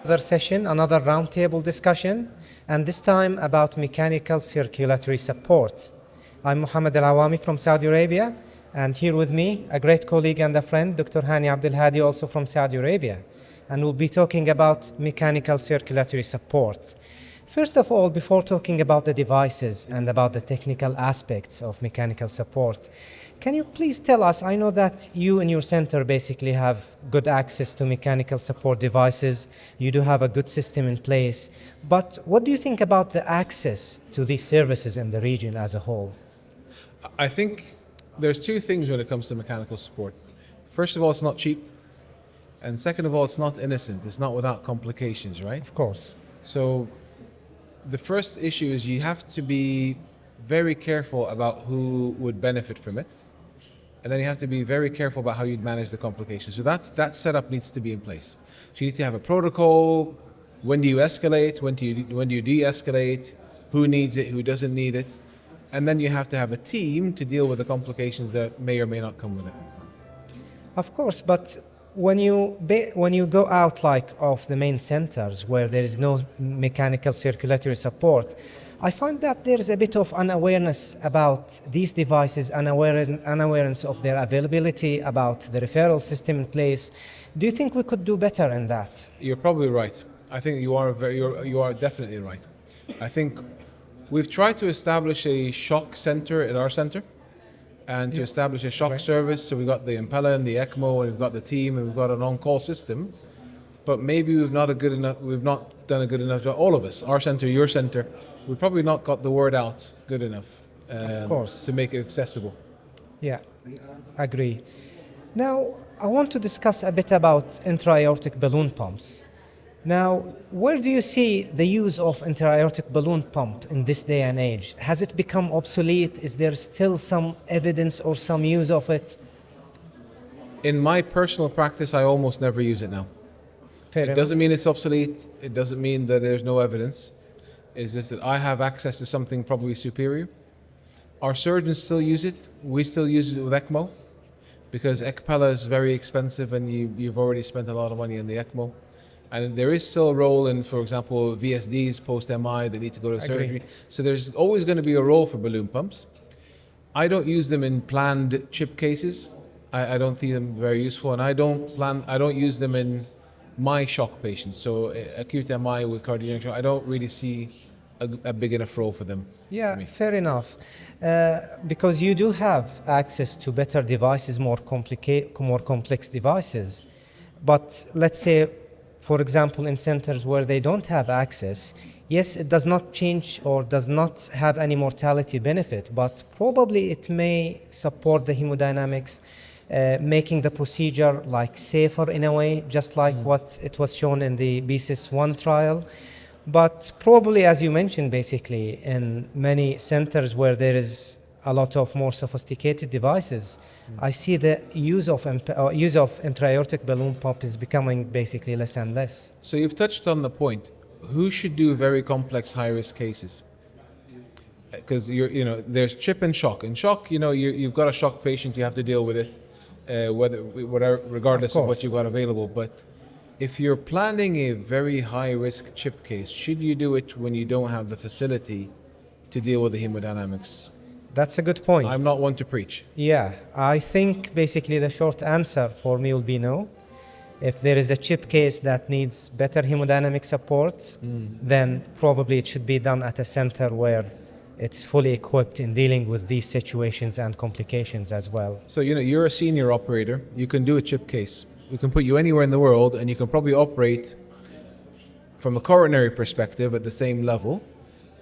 Another session, another roundtable discussion, and this time about mechanical circulatory support. I'm Mohammed Al-Awami from Saudi Arabia, and here with me, a great colleague and a friend, Dr. Hani Abdelhadi, also from Saudi Arabia. And we'll be talking about mechanical circulatory support. First of all, before talking about the devices and about the technical aspects of mechanical support, can you please tell us, I know that you and your center basically have good access to mechanical support devices, you do have a good system in place, but what do you think about the access to these services in the region as a whole? I think there's two things when it comes to mechanical support. First of all, it's not cheap. And second of all, it's not innocent. It's not without complications, right? Of course. So the first issue is you have to be very careful about who would benefit from it. And then you have to be very careful about how you'd manage the complications. So that setup needs to be in place. So you need to have a protocol. When do you escalate? When do you de-escalate? Who needs it? Who doesn't need it? And then you have to have a team to deal with the complications that may or may not come with it. Of course, but when you go out like of the main centers where there is no mechanical circulatory support, I find that there is a bit of unawareness about these devices, unawareness of their availability, about the referral system in place. Do you think we could do better in that? You're probably right. I think you are definitely right. I think we've tried to establish a shock center at our center and to establish a shock service. So we've got the Impella and the ECMO, and we've got the team, and we've got an on-call system. But maybe we've not done a good enough job. All of us, our center, your center, we've probably not got the word out good enough to make it accessible. Yeah, agree. Now, I want to discuss a bit about intra-aortic balloon pumps. Now, where do you see the use of intra-aortic balloon pump in this day and age? Has it become obsolete? Is there still some evidence or some use of it? In my personal practice, I almost never use it now. It doesn't mean it's obsolete. It doesn't mean that there's no evidence. It's just that I have access to something probably superior. Our surgeons still use it. We still use it with ECMO because ECPella is very expensive and you've already spent a lot of money on the ECMO. And there is still a role in, for example, VSDs post-MI that need to go to surgery. So there's always going to be a role for balloon pumps. I don't use them in planned chip cases. I don't think them very useful, and I don't use them in my shock patients. So acute MI with cardiac shock, I don't really see a big enough role for them. Yeah, fair enough. Because you do have access to better devices, more complex devices. But let's say, for example, in centers where they don't have access, yes, it does not change or does not have any mortality benefit, but probably it may support the hemodynamics, making the procedure like safer in a way, just like what it was shown in the BSIS-1 trial. But probably, as you mentioned, basically, in many centers where there is a lot of more sophisticated devices, I see the use of intra-aortic balloon pump is becoming basically less and less. So you've touched on the point. Who should do very complex high-risk cases? Because there's chip and shock. In shock, you've got a shock patient, you have to deal with it, regardless of what you've got available. But if you're planning a very high-risk chip case, should you do it when you don't have the facility to deal with the hemodynamics? That's a good point. I'm not one to preach. Yeah, I think basically the short answer for me will be no. If there is a chip case that needs better hemodynamic support, then probably it should be done at a center where it's fully equipped in dealing with these situations and complications as well. So, you're a senior operator. You can do a chip case. We can put you anywhere in the world, and you can probably operate from a coronary perspective at the same level.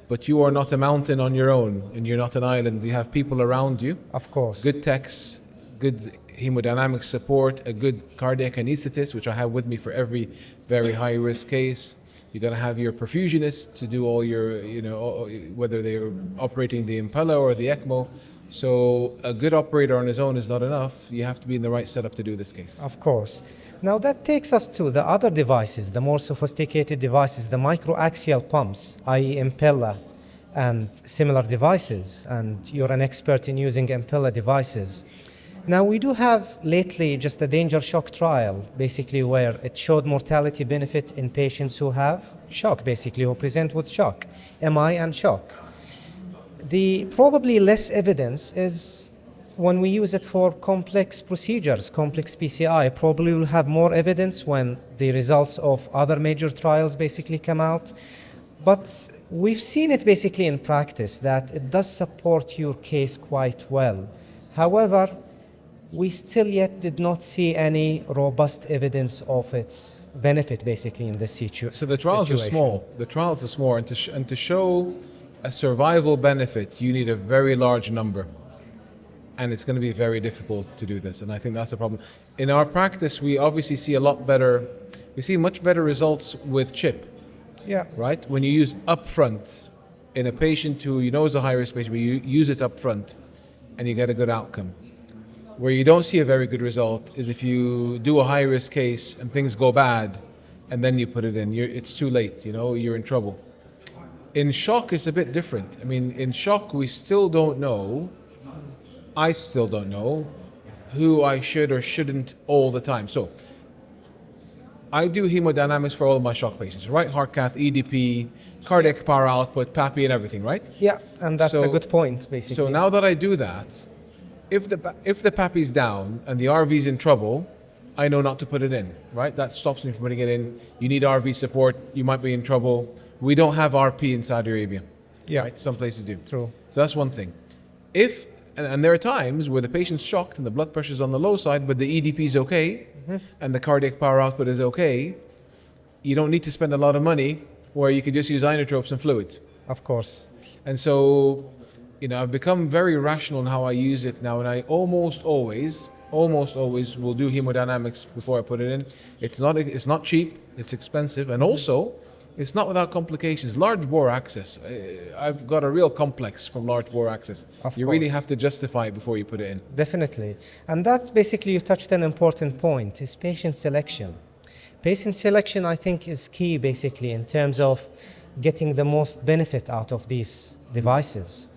But you are not a mountain on your own, and you're not an island. You have people around you. Of course. Good techs, good hemodynamic support, a good cardiac anesthetist, which I have with me for every very high-risk case. You're going to have your perfusionist to do all your, whether they're operating the Impella or the ECMO. So a good operator on his own is not enough. You have to be in the right setup to do this case. Of course. Now that takes us to the other devices, the more sophisticated devices, the microaxial pumps, i.e. Impella and similar devices. And you're an expert in using Impella devices. Now, we do have lately just the danger shock trial, basically where it showed mortality benefit in patients who have shock, basically, who present with shock, MI and shock. The probably less evidence is when we use it for complex procedures, complex PCI. Probably we'll have more evidence when the results of other major trials basically come out. But we've seen it basically in practice that it does support your case quite well. However, we still yet did not see any robust evidence of its benefit basically in this situation. So the trials are small. The trials are small, and to show a survival benefit, you need a very large number. And it's going to be very difficult to do this, and I think that's a problem. In our practice, we obviously see we see much better results with CHIP. Yeah. Right? When you use upfront in a patient who you know is a high-risk patient, you use it upfront and you get a good outcome. Where you don't see a very good result is if you do a high-risk case and things go bad and then you put it in. It's too late, you're in trouble. In shock, it's a bit different. I mean, in shock, we still don't know, I still don't know, who I should or shouldn't all the time. So, I do hemodynamics for all of my shock patients. Right heart cath, EDP, cardiac power output, PAPI and everything, right? Yeah, and that's a good point, basically. So now that I do that, if the PAPI's down and the RV's in trouble, I know not to put it in, right? That stops me from putting it in. You need RV support, you might be in trouble. We don't have RP in Saudi Arabia. Yeah. Right? Some places do. True. So that's one thing. And there are times where the patient's shocked and the blood pressure's on the low side, but the EDP is okay, and the cardiac power output is okay. You don't need to spend a lot of money where you could just use inotropes and fluids. Of course. And so, I've become very rational in how I use it now, and I almost always will do hemodynamics before I put it in. It's not cheap, it's expensive, and also it's not without complications. Large bore access, I've got a real complex from large bore access. You really have to justify it before you put it in. Definitely. And that's basically, you touched an important point, is patient selection. Patient selection, I think, is key basically in terms of getting the most benefit out of these devices.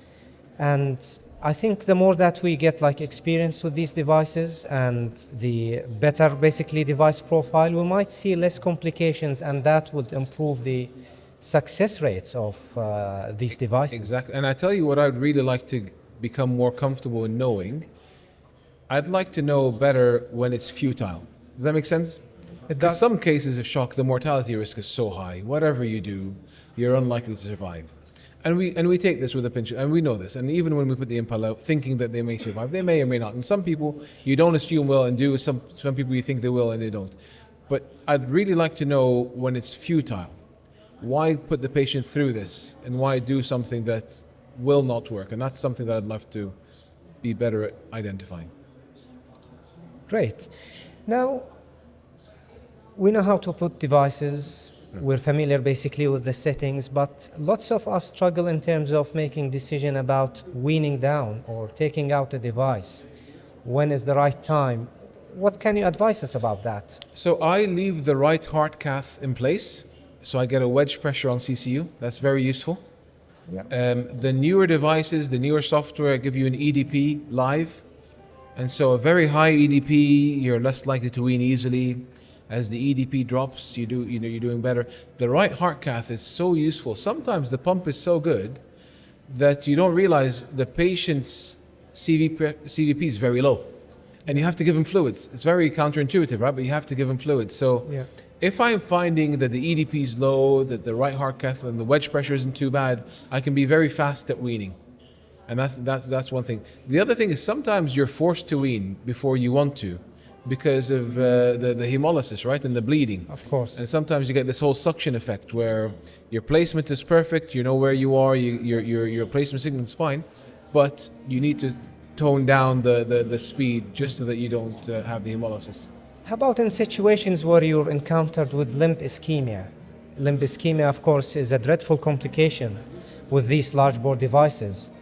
And I think the more that we get experience with these devices and the better basically device profile, we might see less complications, and that would improve the success rates of these devices. Exactly. And I tell you what I'd really like to become more comfortable in knowing. I'd like to know better when it's futile. Does that make sense? Because some cases of shock, the mortality risk is so high. Whatever you do, you're unlikely to survive. And we take this with a pinch, and we know this. And even when we put the impel out, thinking that they may survive, they may or may not. And some people you don't assume will and do. Some people you think they will and they don't. But I'd really like to know when it's futile. Why put the patient through this, and why do something that will not work? And that's something that I'd love to be better at identifying. Great. Now, we know how to put devices. We're familiar basically with the settings, but lots of us struggle in terms of making decision about weaning down or taking out a device. When is the right time? What can you advise us about that? So I leave the right heart cath in place, so I get a wedge pressure on CCU. That's very useful. Yeah. The newer devices, the newer software give you an EDP live, and so a very high EDP, you're less likely to wean easily. As the EDP drops, you're doing better. The right heart cath is so useful. Sometimes the pump is so good that you don't realize the patient's CVP is very low, and you have to give him fluids. It's very counterintuitive, right? But you have to give him fluids. So if I'm finding that the EDP is low, that the right heart cath and the wedge pressure isn't too bad, I can be very fast at weaning. And that's one thing. The other thing is sometimes you're forced to wean before you want to, because of the hemolysis, right, and the bleeding. Of course. And sometimes you get this whole suction effect where your placement is perfect, you know where you are, your placement signal is fine, but you need to tone down the speed just so that you don't have the hemolysis. How about in situations where you're encountered with limb ischemia? Limb ischemia, of course, is a dreadful complication with these large bore devices.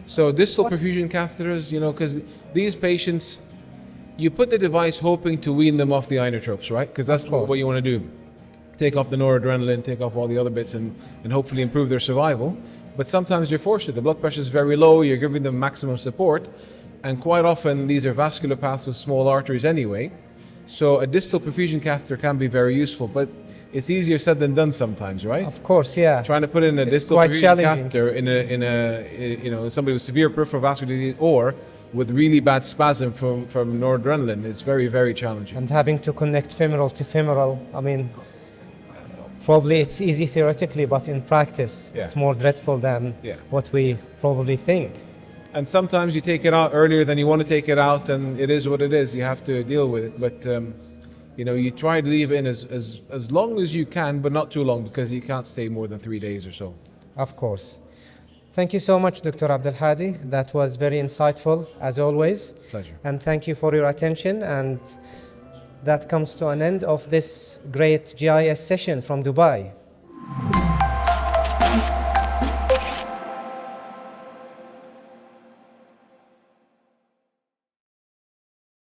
So distal perfusion catheters, because these patients, you put the device hoping to wean them off the inotropes, right? Because that's what you want to do. Take off the noradrenaline, take off all the other bits, and hopefully improve their survival. But sometimes you're forced to. The blood pressure is very low, you're giving them maximum support, And quite often these are vascular paths with small arteries anyway. So a distal perfusion catheter can be very useful, but it's easier said than done sometimes, right? Of course, yeah. Trying to put in a It's distal quite perfusion challenging. catheter in somebody with severe peripheral vascular disease or with really bad spasm from noradrenaline is very, very challenging. And having to connect femoral to femoral, I mean, probably it's easy theoretically, but in practice, Yeah. it's more dreadful than Yeah. what we probably think. And sometimes you take it out earlier than you want to take it out, and it is what it is. You have to deal with it. But you try to leave it in as long as you can, but not too long, because you can't stay more than 3 days or so. Of course. Thank you so much, Dr. Abdelhadi. That was very insightful, as always. Pleasure. And thank you for your attention. And that comes to an end of this great GIS session from Dubai.